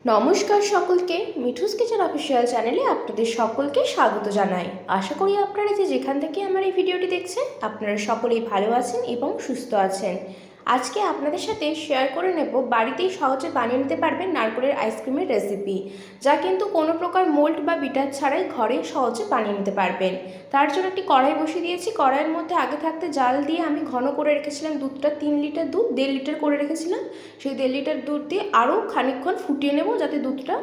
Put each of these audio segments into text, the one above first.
নমস্কার সকলকে, Mithu's kitchen official চ্যানেলে আপনাদের সকলকে স্বাগত জানাই। আশা করি আপনারা যেখান থেকে আমার এই ভিডিওটি দেখছেন আপনারা সকলেই ভালো আছেন এবং সুস্থ আছেন। আজকে আপনাদের সাথে শেয়ার করে নেব বাড়িতেই সহজে বানিয়ে নিতে পারবেন নারকেলের আইসক্রিমের রেসিপি, যা কিন্তু কোনো প্রকার মোল্ড বা বিটার ছাড়াই ঘরে সহজে বানিয়ে নিতে পারবেন। তার জন্য একটি কড়াই বসিয়ে দিয়েছি। কড়াইয়ের মধ্যে আগে থাকতে জাল দিয়ে আমি ঘন করে রেখেছিলাম দুধটা। 3 লিটার দুধ 1.5 লিটার করে রেখেছিলাম। সেই 1.5 লিটার দুধ দিয়ে আরও খানিকক্ষণ ফুটিয়ে নেব, যাতে দুধটা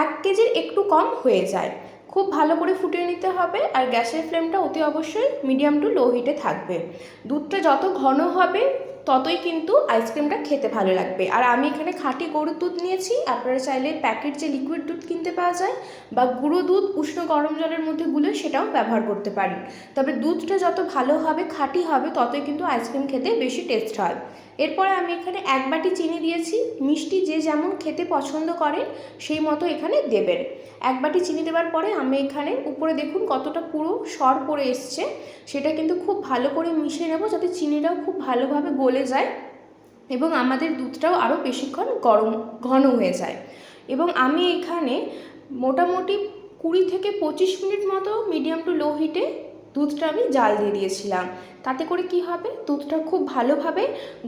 1 কেজির একটু কম হয়ে যায়। খুব ভালো করে ফুটিয়ে নিতে হবে, আর গ্যাসের ফ্লেমটা অতি অবশ্যই মিডিয়াম টু লো হিটে থাকবে। দুধটা যত ঘন হবে ততই কিন্তু আইসক্রিমটা খেতে ভালো লাগবে। আর আমি এখানে খাঁটি গরুর দুধ নিয়েছি। আপনারা চাইলে প্যাকেট যে লিকুইড দুধ কিনতে পাওয়া যায় বা গুঁড়ো দুধ উষ্ণ গরম জলের মধ্যে গুলে সেটাও ব্যবহার করতে পারেন। তবে দুধটা যত ভালো হবে, খাঁটি হবে, ততই কিন্তু আইসক্রিম খেতে বেশি টেস্ট হয়। এরপরে আমি এখানে 1 বাটি চিনি দিয়েছি। মিষ্টি যে যেমন খেতে পছন্দ করেন সেই মতো এখানে দেবেন। 1 বাটি চিনি দেওয়ার পরে আমি এখানে উপরে দেখুন কতটা পুরো সর পড়ে এসছে, সেটা কিন্তু খুব ভালো করে মিশিয়ে নেব, যাতে চিনিটাও খুব ভালোভাবে গলে যায় এবং আমাদের দুধটাও আরও বেশিক্ষণ ঘন হয়ে যায়। এবং আমি এখানে মোটামুটি 20 থেকে 25 মিনিট মতো মিডিয়াম টু লো হিটে দুধটা আমি জাল দিয়ে দিয়েছিলাম। তাতে করে কি হবে, দুধটা খুব ভালোভাবে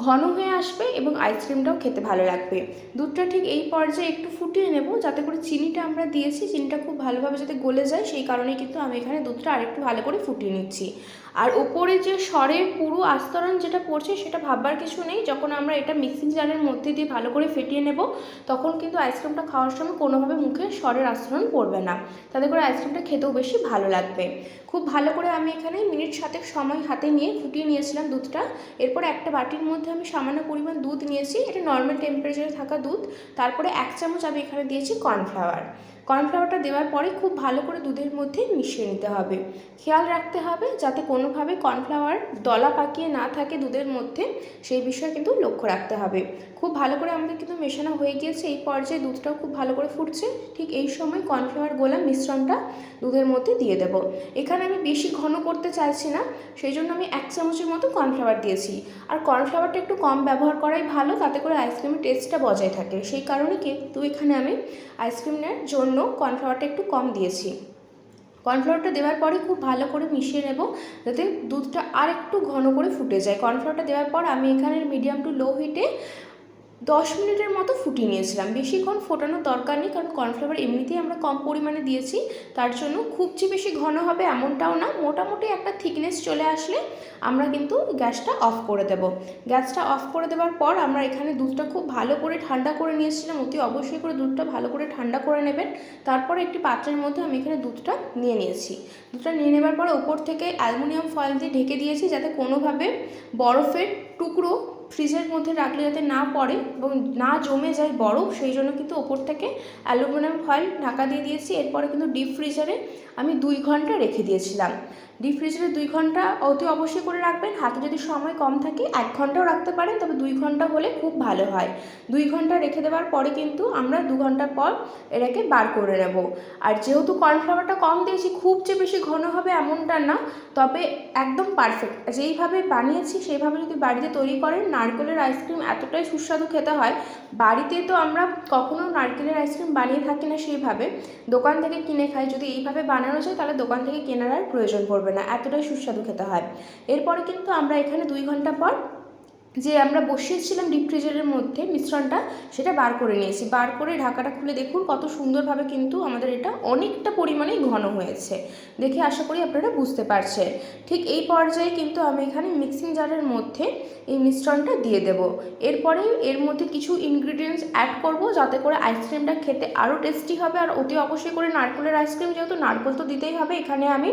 ঘন হয়ে আসবে এবং আইসক্রিমটাও খেতে ভালো লাগবে। দুধটা ঠিক এই পর্যায়ে একটু ফুটিয়ে নেব, যাতে করে চিনিটা আমরা দিয়েছি, চিনিটা খুব ভালোভাবে যাতে গলে যায়, সেই কারণেই কিন্তু আমি এখানে দুধটা আরেকটু ভালো করে ফুটিয়ে নিচ্ছি। আর ওপরে যে সরের পুরো আস্তরণ যেটা পড়ছে সেটা ভাববার কিছু নেই। যখন আমরা এটা মিক্সিং জারের মধ্যে দিয়ে ভালো করে ফেটিয়ে নেব, তখন কিন্তু আইসক্রিমটা খাওয়ার সময় কোনোভাবে মুখে সরের আস্তরণ পড়বে না। তাতে করে আইসক্রিমটা খেতেও বেশি ভালো লাগবে। খুব ভালো করে আমি এখানে মিনিট 7 সময় হাতে নিয়ে ফুটিয়ে নিয়েছিলাম দুধটা। এরপরে একটা বাটির মধ্যে আমি সামান্য পরিমাণ দুধ নিয়েছি, এটা নর্মাল টেম্পারেচারে থাকা দুধ। তারপরে 1 চামচ আমি এখানে দিয়েছি কর্নফ্লাওয়ার। কর্নফ্লাওয়ারটা দেওয়ার পরে খুব ভালো করে দুধের মধ্যে মিশিয়ে নিতে হবে। খেয়াল রাখতে হবে যাতে কোনোভাবে কর্নফ্লাওয়ার দলা পাকিয়ে না থাকে দুধের মধ্যে, সেই বিষয়ে কিন্তু লক্ষ্য রাখতে হবে। খুব ভালো করে আমাদের কিন্তু মেশানো হয়ে গিয়েছে। এই পর্যায়ে দুধটাও খুব ভালো করে ফুটছে। ঠিক এই সময় কর্নফ্লাওয়ার গোলা মিশ্রণটা দুধের মধ্যে দিয়ে দেব। এখানে আমি বেশি ঘন করতে চাইছি না, সেই জন্য আমি 1 চামচের মতো কর্নফ্লাওয়ার দিয়েছি। আর কর্নফ্লাওয়ারটা একটু কম ব্যবহার করাই ভালো, তাতে করে আইসক্রিমের টেস্টটা বজায় থাকে। সেই কারণে কিন্তু এখানে আমি আইসক্রিমের জন্য কর্নফ্লাওয়ারটা একটু কম দিয়েছি। কর্নফ্লাওয়ারটা দেওয়ার পরে খুব ভালো করে মিশিয়ে নেব, যাতে দুধটা আর একটু ঘন করে ফুটে যায়। কর্নফ্লাওয়ারটা দেওয়ার পর আমি এখানে মিডিয়াম টু লো হিটে 10 মিনিটের মতো ফুটিয়ে নিয়েছিলাম। বেশিক্ষণ ফোটানোর দরকার নেই, কারণ কর্নফ্লাওয়ার এমনিতেই আমরা কম পরিমাণে দিয়েছি। তার জন্য খুব যে বেশি ঘন হবে এমনটাও না, মোটামুটি একটা থিকনেস চলে আসলে আমরা কিন্তু গ্যাসটা অফ করে দেব। গ্যাসটা অফ করে দেওয়ার পর আমরা এখানে দুধটা খুব ভালো করে ঠান্ডা করে নিয়েছিলাম। অতি অবশ্যই করে দুধটা ভালো করে ঠান্ডা করে নেবেন। তারপরে একটি পাত্রের মধ্যে আমি এখানে দুধটা নিয়ে নিয়েছি। দুধটা নিয়ে নেবার পর ওপর থেকে অ্যালুমিনিয়াম ফয়েল দিয়ে ঢেকে দিয়েছি, যাতে কোনোভাবে বরফের টুকরো ফ্রিজের মধ্যে রাখলে যাতে না পড়ে এবং না জমে যায় বরফ, সেই জন্য কিন্তু ওপর থেকে অ্যালুমিনিয়াম ফয়েল ঢাকা দিয়ে দিয়েছি। এরপরে কিন্তু ডিপ ফ্রিজারে আমি 2 ঘন্টা রেখে দিয়েছিলাম। ডিপ ফ্রিজারে 2 ঘন্টা অতি অবশ্যই করে রাখবেন। হাতে যদি সময় কম থাকে 1 ঘন্টাও রাখতে পারেন, তবে 2 ঘন্টা হলে খুব ভালো হয়। 2 ঘন্টা রেখে দেওয়ার পরে কিন্তু আমরা 2 ঘন্টা পর এটাকে বার করে নেব। আর যেহেতু কর্নফ্লাওয়ারটা কম দিয়েছি, খুব যে বেশি ঘন হবে এমনটা না, তবে একদম পারফেক্ট যেইভাবে বানিয়েছি সেইভাবে যদি বাড়িতে তৈরি করেন, নারকেলের আইসক্রিম এতটাই সুস্বাদু খেতে হয়। বাড়িতে তো আমরা কখনো নারকেলের আইসক্রিম বানিয়ে থাকি না সেইভাবে, দোকান থেকে কিনে খাই। যদি এইভাবে বানানো যায় তাহলে দোকান থেকে কেনার আর প্রয়োজন পড়বে না, এতটাই সুস্বাদু খেতে হয়। এরপরে কিন্তু আমরা এখানে 2 ঘন্টা পর যে আমরা বসিয়েছিলাম ডিপ ফ্রিজারের মধ্যে মিশ্রণটা, সেটা বার করে নিয়েছি। বার করে ঢাকাটা খুলে দেখুন কত সুন্দরভাবে কিন্তু আমাদের এটা অনেকটা পরিমাণেই ঘন হয়েছে। দেখে আশা করি আপনারা বুঝতে পারছেন। ঠিক এই পর্যায়ে কিন্তু আমি এখানে মিক্সিং জারের মধ্যে এই মিশ্রণটা দিয়ে দেব। এরপরে এর মধ্যে কিছু ইনগ্রিডিয়েন্টস অ্যাড করব, যাতে করে আইসক্রিমটা খেতে আরও টেস্টি হবে। আর অতি অবশ্যই করে নারকেলের আইসক্রিম, যেহেতু নারকেল তো দিতেই হবে। এখানে আমি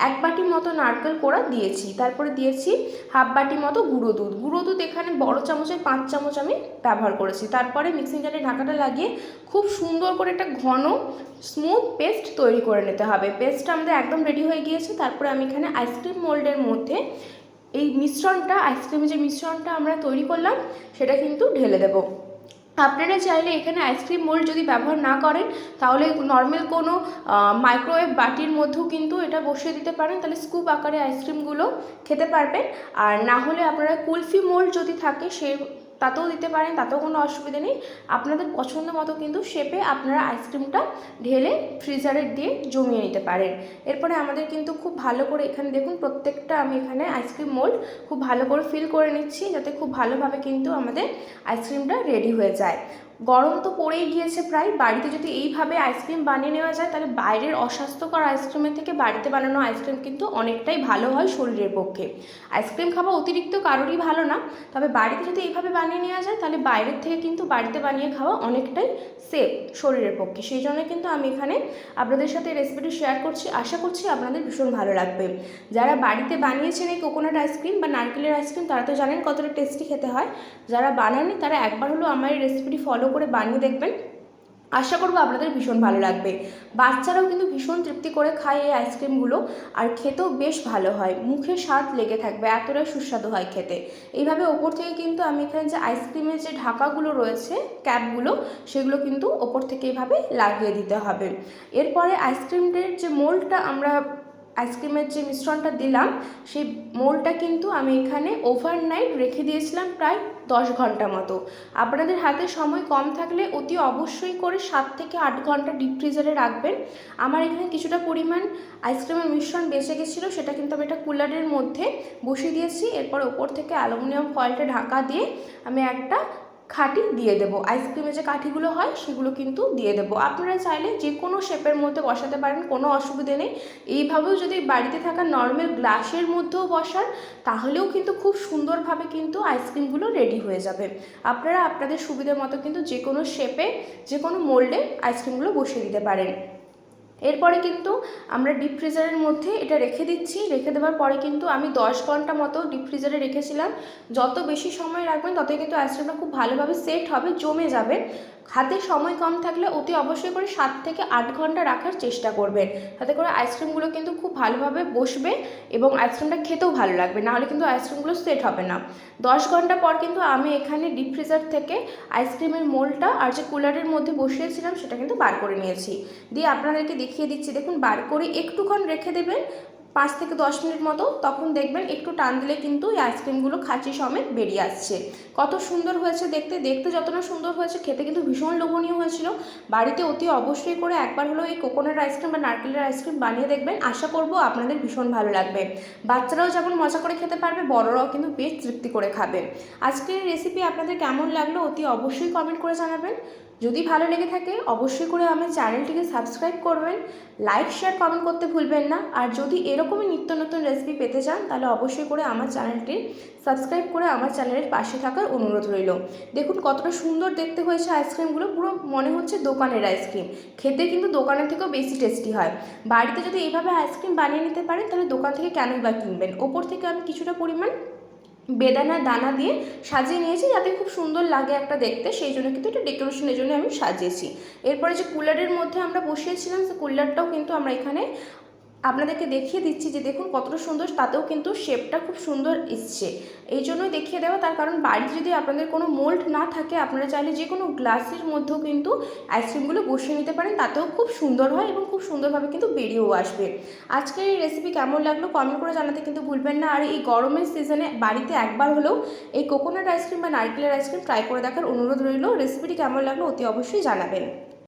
1 বাটি মতো নারকেল কোড়া দিয়েছি। তারপরে দিয়েছি হাফ বাটি মতো গুঁড়ো দুধ। গুঁড়ো দুধ এখানে বড় চামচের 5 চামচ আমি ব্যবহার করেছি। তারপরে মিক্সিং জারে ঢাকাটা লাগিয়ে খুব সুন্দর করে একটা ঘন স্মুথ পেস্ট তৈরি করে নিতে হবে। পেস্টটা আমাদের একদম রেডি হয়ে গিয়েছে। তারপরে আমি এখানে আইসক্রিম মোল্ডের মধ্যে এই মিশ্রণটা, আইসক্রিমের যে মিশ্রণটা আমরা তৈরি করলাম, সেটা কিন্তু ঢেলে দেব। আপনারা চাইলে এখানে আইসক্রিম মোল্ড যদি ব্যবহার না করেন, তাহলে নর্মাল কোনো মাইক্রোওয়েভ বাটির মধ্যেও কিন্তু এটা বসিয়ে দিতে পারেন, তাহলে স্কুপ আকারে আইসক্রিমগুলো খেতে পারবেন। আর না হলে আপনারা কুলফি মোল্ড যদি থাকে, সেই তাতেও দিতে পারেন, তাতেও কোনো অসুবিধা নেই। আপনাদের পছন্দ মতো কিন্তু শেপে আপনারা আইসক্রিমটা ঢেলে ফ্রিজারে দিয়ে জমিয়ে নিতে পারেন। এরপরে আমাদের কিন্তু খুব ভালো করে এখানে দেখুন প্রত্যেকটা আমি এখানে আইসক্রিম মোল্ড খুব ভালো করে ফিল করে নিচ্ছি, যাতে খুব ভালোভাবে কিন্তু আমাদের আইসক্রিমটা রেডি হয়ে যায়। গরম তো পড়েই গিয়েছে প্রায়। বাড়িতে যদি এইভাবে আইসক্রিম বানিয়ে নেওয়া যায় তাহলে বাইরের অস্বাস্থ্যকর আইসক্রিমের থেকে বাড়িতে বানানো আইসক্রিম কিন্তু অনেকটাই ভালো হয় শরীরের পক্ষে। আইসক্রিম খাওয়া অতিরিক্ত কারোরই ভালো না, তবে বাড়িতে যদি এইভাবে বানিয়ে নেওয়া যায় তাহলে বাইরের থেকে কিন্তু বাড়িতে বানিয়ে খাওয়া অনেকটাই সেফ শরীরের পক্ষে। সেই জন্য কিন্তু আমি এখানে আপনাদের সাথে রেসিপিটি শেয়ার করছি। আশা করছি আপনাদের ভীষণ ভালো লাগবে। যারা বাড়িতে বানিয়েছেন এই কোকোনাট আইসক্রিম বা নারকেলের আইসক্রিম তারা তো জানেন কতটা টেস্টি খেতে হয়। যারা বানাননি তারা একবার হলো আমার এই রেসিপিটি ফলো করে বানিয়ে দেখবেন। আশা করবো আপনাদের ভীষণ ভালো লাগবে। বাচ্চারাও কিন্তু ভীষণ তৃপ্তি করে খায় এই আইসক্রিমগুলো, আর খেতেও বেশ ভালো হয়, মুখে স্বাদ লেগে থাকবে, এতটাই সুস্বাদু হয় খেতে। এইভাবে ওপর থেকে কিন্তু আমি এখানে যে আইসক্রিমের যে ঢাকাগুলো রয়েছে ক্যাপগুলো, সেগুলো কিন্তু ওপর থেকে এইভাবে লাগিয়ে দিতে হবে। এরপরে আইসক্রিমের যে মোল্ডটা আমরা আইসক্রিমের যে মিশ্রণটা দিলাম সেই মোল্ডটা কিন্তু আমি এখানে ওভারনাইট রেখে দিয়েছিলাম প্রায় 10 ঘন্টা মতো। আপনাদের হাতে সময় কম থাকলে অতি অবশ্যই করে 7 থেকে 8 ঘন্টা ডিপ ফ্রিজারে রাখবেন। আমার এখানে কিছুটা পরিমাণ আইসক্রিমের মিশ্রণ বেঁচে গেছিলো, সেটা কিন্তু আমি একটা কুলারের মধ্যে বসিয়ে দিয়েছি। এরপর ওপর থেকে অ্যালুমিনিয়াম ফয়েলটা ঢাকা দিয়ে আমি একটা খাঁটি দিয়ে দেবো। আইসক্রিমের যে কাঠিগুলো হয় সেগুলো কিন্তু দিয়ে দেবো। আপনারা চাইলে যে কোনো শেপের মধ্যে বসাতে পারেন, কোনো অসুবিধে নেই। এইভাবেও যদি বাড়িতে থাকা নর্মাল গ্লাসের মধ্যেও বসান তাহলেও কিন্তু খুব সুন্দরভাবে কিন্তু আইসক্রিমগুলো রেডি হয়ে যাবে। আপনারা আপনাদের সুবিধা মতো কিন্তু যে কোনো শেপে যে কোনো মোল্ডে আইসক্রিমগুলো বসিয়ে দিতে পারেন। এরপরে কিন্তু আমরা ডিপ ফ্রিজারের মধ্যে এটা রেখে দিচ্ছি। রেখে দেওয়ার পরে কিন্তু আমি 10 ঘন্টা মতো ডিপ ফ্রিজারে রেখেছিলাম। যত বেশি সময় রাখবেন ততই কিন্তু আইসক্রিমটা খুব ভালোভাবে সেট হবে, জমে যাবে। হাতে সময় কম থাকলে অতি অবশ্যই করে 7 থেকে 8 ঘন্টা রাখার চেষ্টা করবেন, তাতে করে আইসক্রিমগুলো কিন্তু খুব ভালোভাবে বসবে এবং আইসক্রিমটা খেতেও ভালো লাগবে, নাহলে কিন্তু আইসক্রিমগুলো সেট হবে না। 10 ঘন্টা পর কিন্তু আমি এখানে ডিপ ফ্রিজার থেকে আইসক্রিমের মোল্ডটা আর যে কুলারের মধ্যে বসিয়েছিলাম সেটা কিন্তু বার করে নিয়েছি। দিয়ে আপনাদেরকে দেখিয়ে দিচ্ছি, দেখুন বার করে একটুক্ষণ রেখে দেবেন 5 থেকে 10 মিনিট মতো, তখন দেখবেন একটু টান দিলে কিন্তু এই আইসক্রিমগুলো খাঁচি সমেত বেরিয়ে আসছে। কত সুন্দর হয়েছে দেখতে, দেখতে যতটা সুন্দর হয়েছে খেতে কিন্তু ভীষণ লোভনীয় হয়েছিল। বাড়িতে অতি অবশ্যই করে একবার হলো এই কোকোনাট আইসক্রিম বা নারকেলের আইসক্রিম বানিয়ে দেখবেন। আশা করব আপনাদের ভীষণ ভালো লাগবে। বাচ্চারাও যেমন মজা করে খেতে পারবে, বড়রাও কিন্তু বেশ তৃপ্তি করে খাবে। আজকের রেসিপি আপনাদের কেমন লাগলো অতি অবশ্যই কমেন্ট করে জানাবেন। যদি ভালো লেগে থাকে অবশ্যই করে আমার চ্যানেলটিকে সাবস্ক্রাইব করবেন, লাইক শেয়ার কমেন্ট করতে ভুলবেন না। আর যদি এরকমই নিত্য নতুন রেসিপি পেতে চান তাহলে অবশ্যই করে আমার চ্যানেলটি সাবস্ক্রাইব করে আমার চ্যানেলের পাশে থাকার অনুরোধ রইল। দেখুন কতটা সুন্দর দেখতে হয়েছে আইসক্রিমগুলো, পুরো মনে হচ্ছে দোকানের আইসক্রিম। খেতে কিন্তু দোকানের থেকেও বেশি টেস্টি হয়। বাড়িতে যদি এইভাবে আইসক্রিম বানিয়ে নিতে পারেন তাহলে দোকান থেকে কেনই বা কিনবেন। ওপর থেকে আমি কিছুটা পরিমাণ বেদানার দানা দিয়ে সাজিয়ে নিয়েছি যাতে খুব সুন্দর লাগে একটা দেখতে, সেই জন্য কিন্তু এটা ডেকোরেশনের জন্য আমি সাজিয়েছি। এরপরে যে কুলারের মধ্যে আমরা বসিয়েছিলাম সে কুলারটাও কিন্তু আমরা এখানে আপনাদেরকে দেখিয়ে দিচ্ছি যে দেখুন কতটা সুন্দর, তাতেও কিন্তু শেপটা খুব সুন্দর এসছে। এই জন্যই দেখিয়ে দেওয়া, তার কারণ বাড়িতে যদি আপনাদের কোনো মোল্ড না থাকে আপনারা চাইলে যে কোনো গ্লাসের মধ্যেও কিন্তু আইসক্রিমগুলো বসিয়ে নিতে পারেন, তাতেও খুব সুন্দর হয় এবং খুব সুন্দরভাবে কিন্তু বেরিয়েও আসবে। আজকের এই রেসিপি কেমন লাগলো কমেন্ট করে জানাতে কিন্তু ভুলবেন না। আর এই গরমের সিজনে বাড়িতে একবার হলেও এই কোকোনাট আইসক্রিম বা নারকেলের আইসক্রিম ট্রাই করে দেখার অনুরোধ রইল। রেসিপিটি কেমন লাগলো অতি অবশ্যই জানাবেন।